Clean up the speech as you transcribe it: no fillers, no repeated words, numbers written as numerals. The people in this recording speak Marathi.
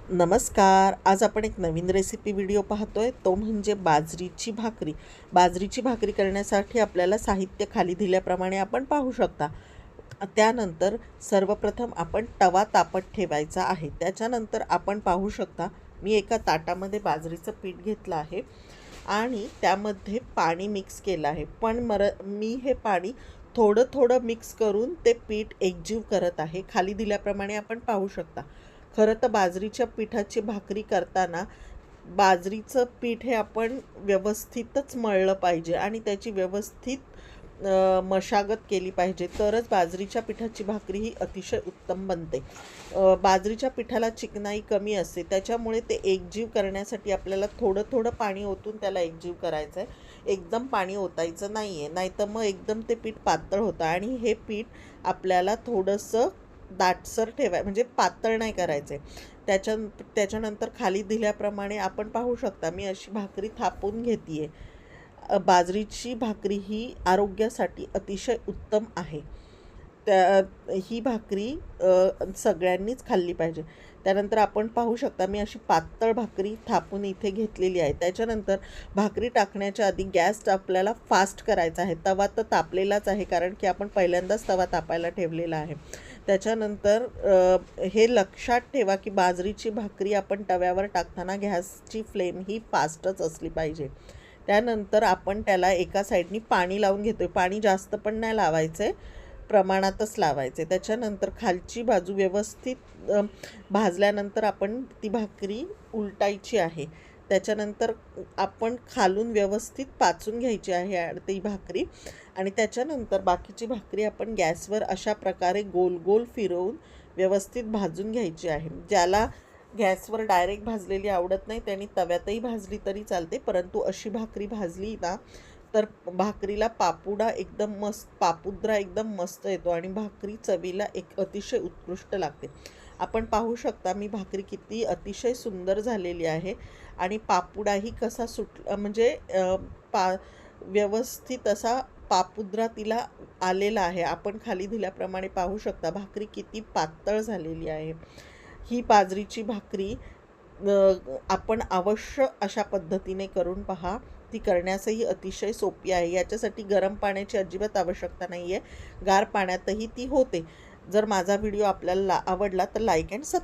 नमस्कार. आज आपण एक नवीन रेसिपी व्हिडिओ पाहतोय, तो म्हणजे बाजरीची भाकरी. बाजरीची भाकरी करण्यासाठी आपल्याला साहित्य खाली दिल्याप्रमाणे आपण पाहू शकता. त्यानंतर सर्वप्रथम आपण तवा तापत ठेवायचा आहे. त्याच्यानंतर आपण पाहू शकता, मी एका ताटामध्ये बाजरीचं पीठ घेतलं आहे आणि त्यामध्ये पाणी मिक्स केलं आहे. पण मी हे पाणी थोडं थोडं मिक्स करून ते पीठ एकजीव करत आहे. खाली दिल्याप्रमाणे आपण पाहू शकता. खरं तर बाजरीच्या पिठाची भाकरी करताना बाजरीचं पीठ हे आपण व्यवस्थितच मळलं पाहिजे आणि त्याची व्यवस्थित मशागत केली पाहिजे, तरच बाजरीच्या पिठाची भाकरी ही अतिशय उत्तम बनते. बाजरीच्या पिठाला चिकनाई कमी असते, त्याच्यामुळे ते एकजीव करण्यासाठी आपल्याला थोडं थोडं पाणी ओतून त्याला एकजीव करायचं आहे. एकदम पाणी ओतायचं नाही आहे, नाहीतर मग एकदम ते पीठ पातळ होतं आणि हे पीठ आपल्याला थोडंसं दाटसर म्हणजे पातळ नाही करायचे. त्याच्यानंतर खाली दिल्याप्रमाणे आपण पाहू शकता, मी अशी भाकरी थापून घेते. बाजरीची भाकरी ही आरोग्यासाठी अतिशय उत्तम आहे. ही भाकरी सगळ्यांनीच खाल्ली पाहिजे. त्यानंतर आपण पाहू शकता, मी अशी पातळ भाकरी थापून इथे घेतलेली आहे. त्याच्यानंतर भाकरी टाकण्याच्या आधी गॅस आपल्याला फास्ट करायचा आहे. तवा तर तापलेलाच आहे, कारण की आपण पहिल्यांदाच तवा तापायला ठेवलेला आहे. त्याच्यानंतर हे लक्षात ठेवा की बाजरीची भाकरी आपण तव्यावर टाकताना गॅसची फ्लेम ही फास्टच असली पाहिजे. त्यानंतर आपण त्याला एका साईडनी पाणी लावून घेतो आहे. पाणी जास्त पण नाही लावायचं आहे, प्रमाणातच लावायचे. त्याच्यानंतर खालची बाजू व्यवस्थित भाजल्यानंतर आपण ती भाकरी उलटायची आहे. त्याच्यानंतर आपण खालून व्यवस्थित पाचून घ्यायची आहे ती भाकरी आणि त्याच्यानंतर बाकीची भाकरी आपण गॅसवर अशा प्रकारे गोल गोल फिरवून व्यवस्थित भाजून घ्यायची आहे. ज्याला गॅसवर डायरेक्ट भाजलेली आवडत नाही त्यांनी तव्यातही भाजली तरी चालते, परंतु अशी भाकरी भाजली ना तर भाकरीला पापुद्रा एकदम मस्त येतो आणि भाकरी चवीला एक अतिशय उत्कृष्ट लागते. आपण पाहू शकता, मी भाकरी किती अतिशय सुंदर झालेली आहे आणि पापुडाही कसा म्हणजे व्यवस्थित असा पापुद्रा तिला आलेला आहे. आपण खाली दिल्याप्रमाणे पाहू शकता भाकरी किती पातळ झालेली आहे. ही बाजरीची भाकरी आपण अवश्य अशा पद्धतीने करून पहा. ती करण्यासही अतिशय सोपी आहे. याच्यासाठी गरम पाण्याची अजिबात आवश्यकता नाही आहे, गार पाण्यातही ती होते. जर माझा व्हिडिओ आपल्याला आवडला तर लाईक अँड सबस्क्राईब